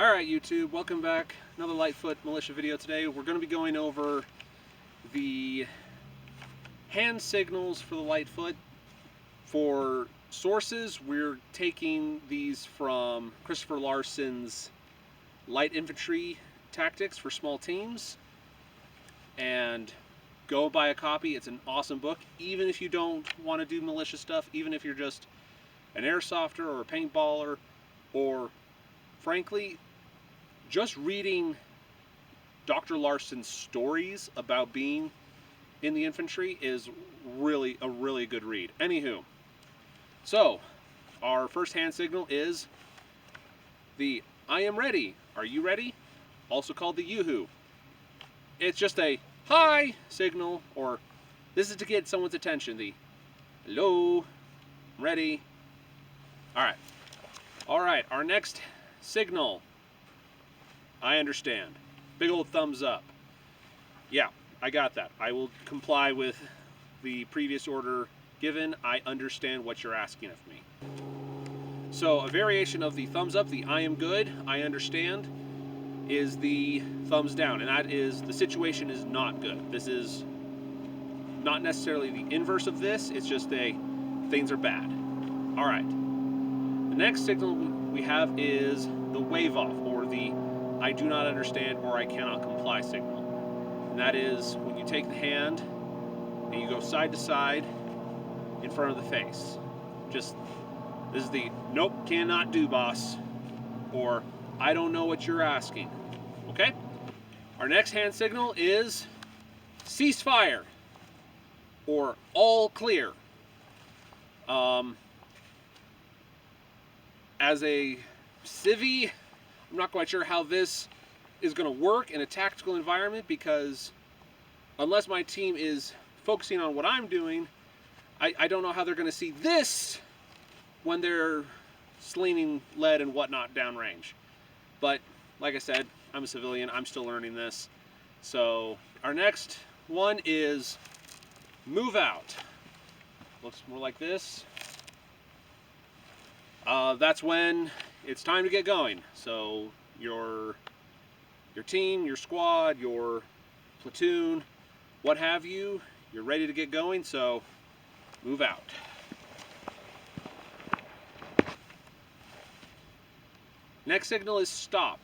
Alright YouTube, welcome back. Another Lightfoot Militia video today. We're going to be going over the hand signals for the Lightfoot. For sources, we're taking these from Christopher Larson's Light Infantry Tactics for Small Teams. And go buy a copy. It's an awesome book. Even if you don't want to do militia stuff, even if you're just an airsofter or a paintballer, or frankly, just reading Dr. Larson's stories about being in the infantry is really a really good read. Anywho, so our first hand signal is the I am ready. Are you ready? Also called the yoo-hoo. It's just a hi signal, or this is to get someone's attention. The hello, I'm ready. All right, our next signal, I understand. Big old thumbs up. Yeah, I got that. I will comply with the previous order given. I understand what you're asking of me. So a variation of the thumbs up, the I am good, I understand, is the thumbs down. And that is, the situation is not good. This is not necessarily the inverse of this. It's just a, things are bad. All right. The next signal we have is the wave off, or the I do not understand or I cannot comply signal. And that is when you take the hand and you go side to side in front of the face. Just, this is the nope, cannot do, boss, or I don't know what you're asking. Okay? Our next hand signal is ceasefire, or all clear. As a civvy, I'm not quite sure how this is going to work in a tactical environment, because unless my team is focusing on what I'm doing, I don't know how they're going to see this when they're slinging lead and whatnot downrange. But like I said, I'm a civilian. I'm still learning this. So our next one is move out. Looks more like this. That's when it's time to get going. So your team, your squad, your platoon, what have you, you're ready to get going, so move out. Next signal is stop.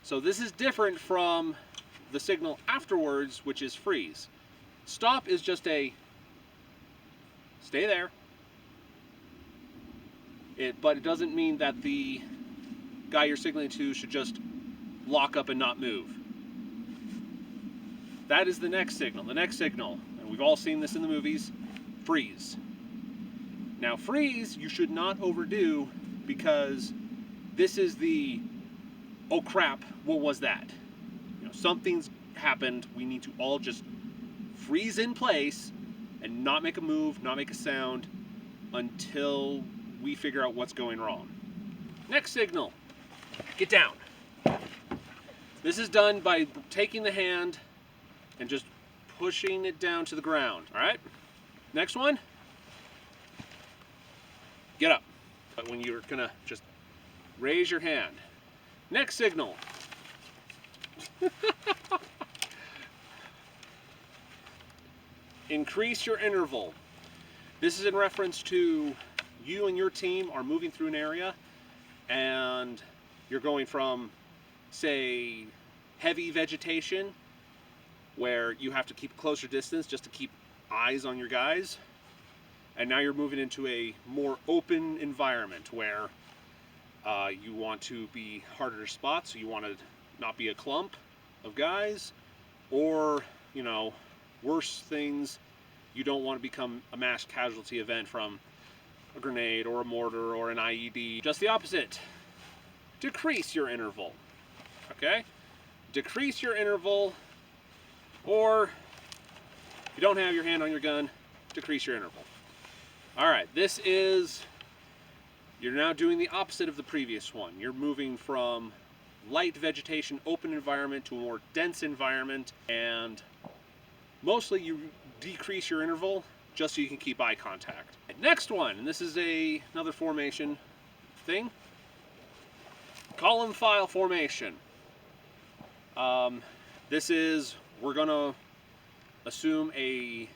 So this is different from the signal afterwards, which is freeze. Stop is just a stay there. But it doesn't mean that the guy you're signaling to should just lock up and not move. That is the next signal. The next signal, and we've all seen this in the movies, freeze. Now freeze, you should not overdo, because this is the, oh crap, what was that? You know, something's happened. We need to all just freeze in place and not make a move, not make a sound until we figure out what's going wrong. Next signal, get down. This is done by taking the hand and just pushing it down to the ground, all right? Next one, get up. But when you're gonna just raise your hand. Next signal. Increase your interval. This is in reference to you and your team are moving through an area and you're going from, say, heavy vegetation where you have to keep a closer distance just to keep eyes on your guys, and now you're moving into a more open environment where you want to be harder to spot, so you want to not be a clump of guys, or, you know, worse things, you don't want to become a mass casualty event from a grenade or a mortar or an IED. Just the opposite. Decrease your interval. Okay? Decrease your interval, or if you don't have your hand on your gun, decrease your interval. Alright, this is, you're now doing the opposite of the previous one. You're moving from light vegetation, open environment to a more dense environment, and mostly you decrease your interval just so you can keep eye contact. Next one, and this is another formation thing. Column file formation. We're gonna assume a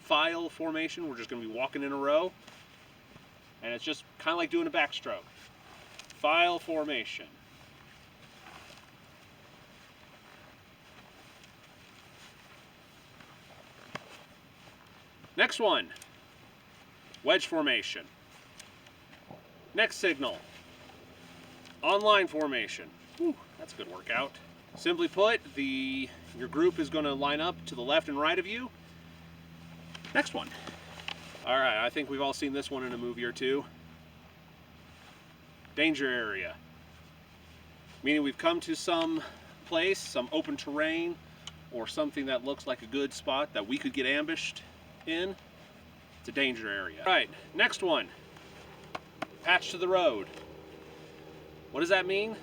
file formation. We're just gonna be walking in a row. And it's just kind of like doing a backstroke. File formation. Next one, wedge formation. Next signal, online formation. Whew, that's a good workout. Simply put, your group is going to line up to the left and right of you. Next one. All right, I think we've all seen this one in a movie or two. Danger area. Meaning we've come to some place, some open terrain, or something that looks like a good spot that we could get ambushed in. It's a danger area. All right, next one. Patch to the road. What does that mean?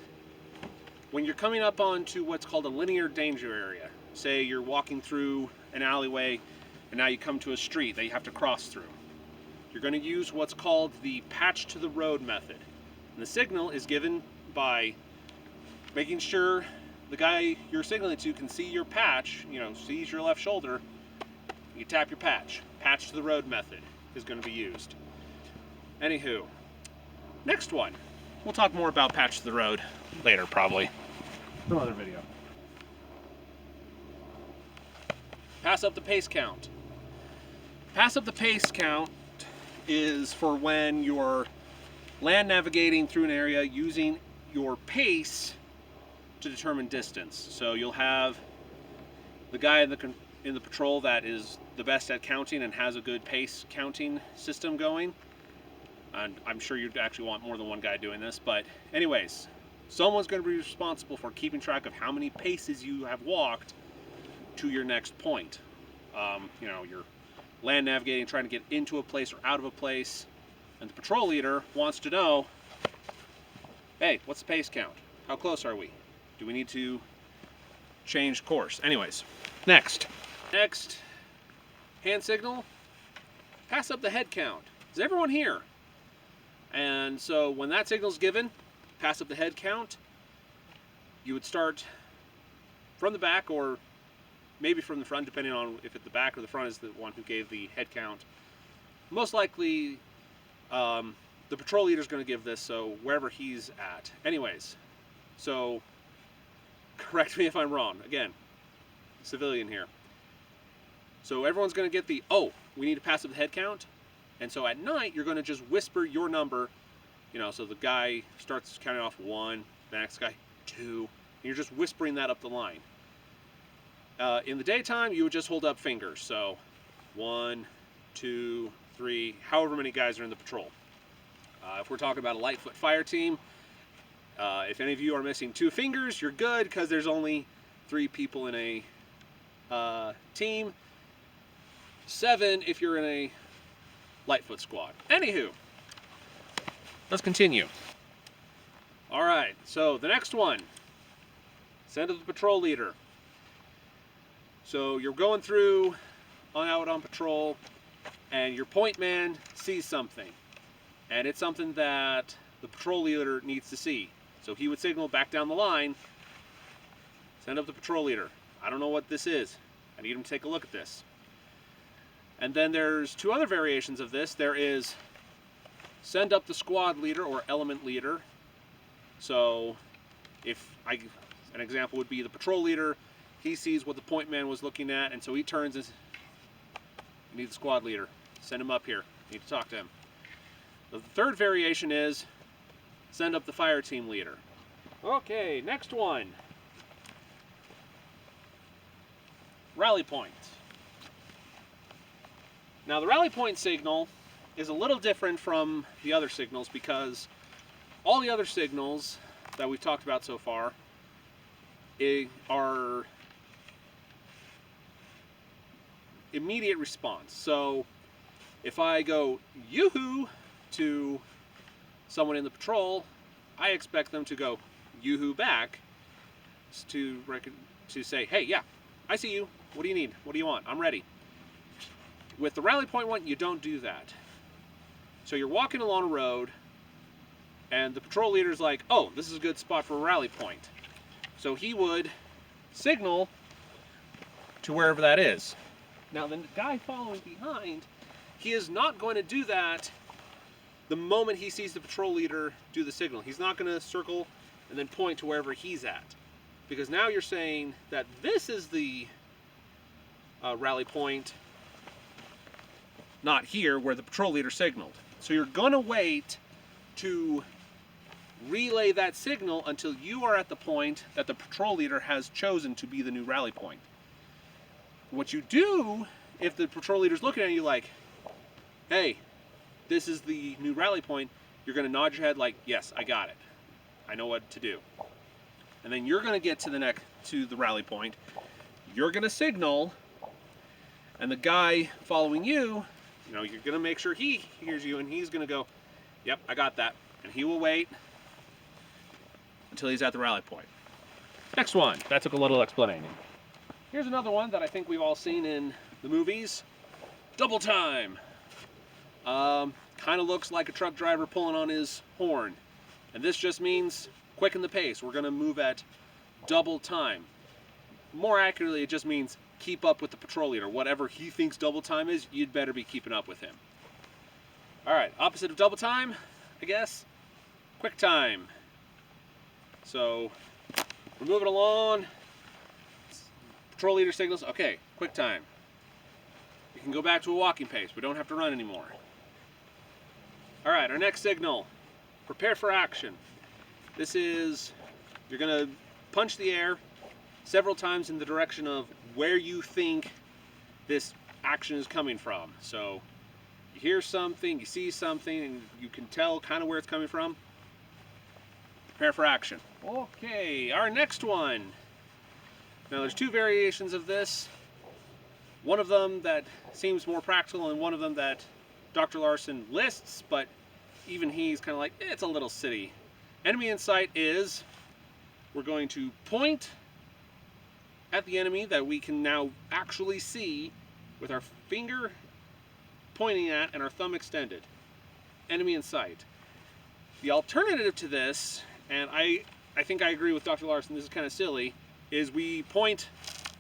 When you're coming up onto what's called a linear danger area, say you're walking through an alleyway and now you come to a street that you have to cross through. You're going to use what's called the patch to the road method. And the signal is given by making sure the guy you're signaling to can see your patch, sees your left shoulder. You tap your patch. Patch to the road method is going to be used. Anywho, next one. We'll talk more about patch to the road later, probably. Some other video. Pass up the pace count. Pass up the pace count is for when you're land navigating through an area using your pace to determine distance. So you'll have the guy in the patrol that is the best at counting and has a good pace counting system going. And I'm sure you'd actually want more than one guy doing this, but anyways, someone's going to be responsible for keeping track of how many paces you have walked to your next point. You're land navigating, trying to get into a place or out of a place, and the patrol leader wants to know, hey, what's the pace count? How close are we? Do we need to change course? Anyways, next, hand signal, pass up the head count. Is everyone here? And so when that signal is given, pass up the head count, you would start from the back or maybe from the front, depending on if at the back or the front is the one who gave the head count. Most likely, the patrol leader is going to give this, so wherever he's at. Anyways, so correct me if I'm wrong. Again, civilian here. So everyone's going to get we need to pass up the head count. And so at night, you're going to just whisper your number, so the guy starts counting off 1, the next guy 2, and you're just whispering that up the line. In the daytime, you would just hold up fingers. So 1, 2, 3, however many guys are in the patrol. If we're talking about a Lightfoot fire team, if any of you are missing 2 fingers, you're good because there's only 3 people in a team. 7 if you're in a Lightfoot squad. Anywho, let's continue. All right, so the next one, send to the patrol leader. So you're going through out on patrol, and your point man sees something, and it's something that the patrol leader needs to see. So he would signal back down the line, send up the patrol leader. I don't know what this is. I need him to take a look at this. And then there's 2 other variations of this. There is send up the squad leader or element leader. So an example would be the patrol leader. He sees what the point man was looking at, and so he turns and I need the squad leader. Send him up here. I need to talk to him. The third variation is send up the fire team leader. Okay, next one. Rally point. Now the rally point signal is a little different from the other signals because all the other signals that we've talked about so far are immediate response. So if I go yoo-hoo to someone in the patrol, I expect them to go yoo-hoo back to say, hey, yeah, I see you. What do you need? What do you want? I'm ready. With the rally point one, you don't do that. So you're walking along a road, And the patrol leader's like, oh, this is a good spot for a rally point. So he would signal to wherever that is. Now the guy following behind, he is not going to do that the moment he sees the patrol leader do the signal. He's not going to circle and then point to wherever he's at. Because now you're saying that this is the rally point, not here where the patrol leader signaled. So you're going to wait to relay that signal until you are at the point that the patrol leader has chosen to be the new rally point. What you do, if the patrol leader's looking at you like, hey, this is the new rally point, you're going to nod your head like, yes, I got it. I know what to do. And then you're going to get to the rally point. You're going to signal, and the guy following you, you're going to make sure he hears you, and he's going to go, yep, I got that. And he will wait until he's at the rally point. Next one. That took a little explaining. Here's another one that I think we've all seen in the movies. Double time. Kind of looks like a truck driver pulling on his horn. And this just means quicken the pace. We're going to move at double time. More accurately, it just means keep up with the patrol leader. Whatever he thinks double time is, you'd better be keeping up with him. All right, opposite of double time, I guess, quick time. So we're moving along. Patrol leader signals, okay, quick time. You can go back to a walking pace. We don't have to run anymore. All right, our next signal, prepare for action. This is, you're going to punch the air several times in the direction of where you think this action is coming from. So you hear something, you see something, and you can tell kind of where it's coming from. Prepare for action. Okay, our next one. Now there's two variations of this. One of them that seems more practical and one of them that Dr. Larson lists, but even he's kind of like, it's a little city. Enemy in sight is, we're going to point at the enemy that we can now actually see with our finger pointing at and our thumb extended. Enemy in sight. The alternative to this, and I think I agree with Dr. Larson, this is kind of silly, is we point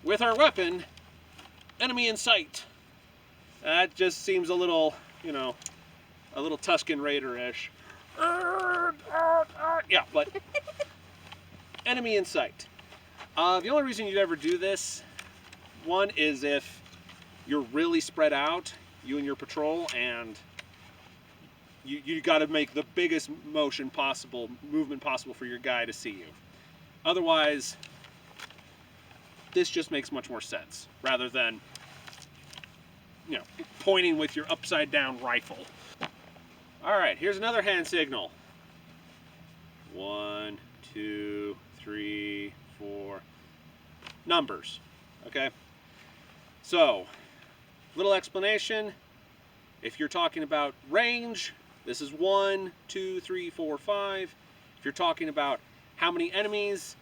with our weapon, enemy in sight. That just seems a little, a little Tusken Raider-ish. Yeah, but enemy in sight. The only reason you'd ever do this, one, is if you're really spread out, you and your patrol, and you got to make the biggest movement possible for your guy to see you. Otherwise, this just makes much more sense, rather than, pointing with your upside-down rifle. All right, here's another hand signal. 1, 2, 3, 4. Numbers, okay? So, little explanation. If you're talking about range, this is 1, 2, 3, 4, 5. If you're talking about how many enemies,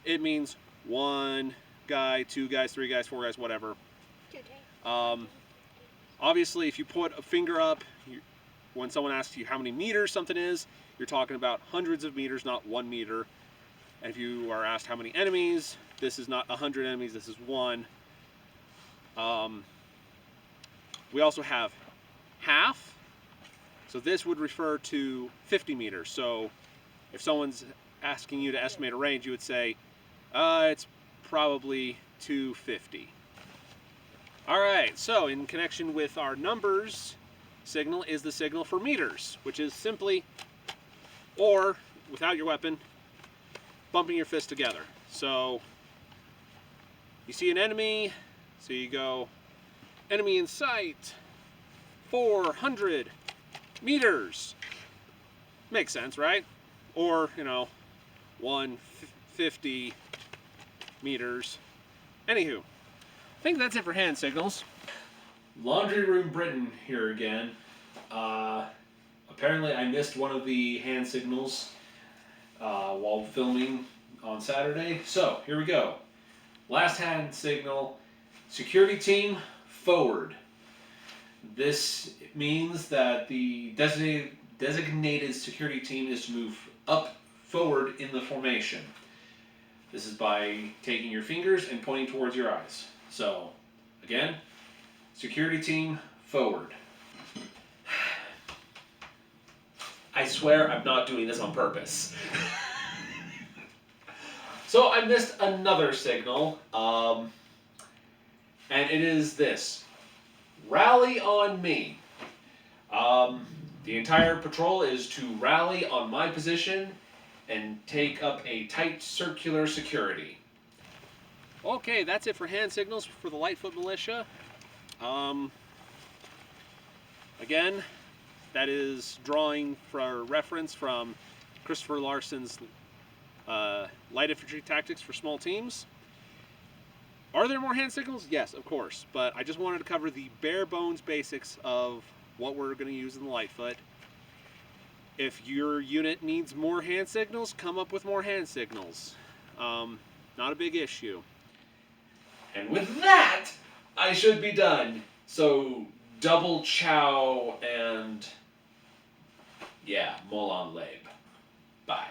it means 1 guy, 2 guys, 3 guys, 4 guys, whatever. Obviously, if you put a finger up, when someone asks you how many meters something is, you're talking about hundreds of meters, not 1 meter. And if you are asked how many enemies, this is not 100 enemies, this is 1. We also have half. So this would refer to 50 meters. So if someone's asking you to estimate a range, you would say, it's probably 250. All right, so in connection with our numbers, signal is the signal for meters, which is simply, or without your weapon, bumping your fist together. So you see an enemy, so you go, enemy in sight, 400 meters. Makes sense, right? Or, 150 meters. Anywho, I think that's it for hand signals. Laundry Room Britain here again. Apparently I missed one of the hand signals while filming on Saturday. So, here we go. Last hand signal, security team, forward. This means that the designated security team is to move up forward in the formation. This is by taking your fingers and pointing towards your eyes. So, again, security team forward. I swear I'm not doing this on purpose. So I missed another signal, and it is this. Rally on me. The entire patrol is to rally on my position and take up a tight circular security. Okay, that's it for hand signals for the Lightfoot Militia. Again, that is drawing for reference from Christopher Larson's Light Infantry Tactics for Small Teams. Are there more hand signals? Yes, of course, but I just wanted to cover the bare bones basics of what we're going to use in the Lightfoot. If your unit needs more hand signals, come up with more hand signals. Not a big issue. And with that, I should be done. So, double chow and, yeah, Molon Lab. Bye.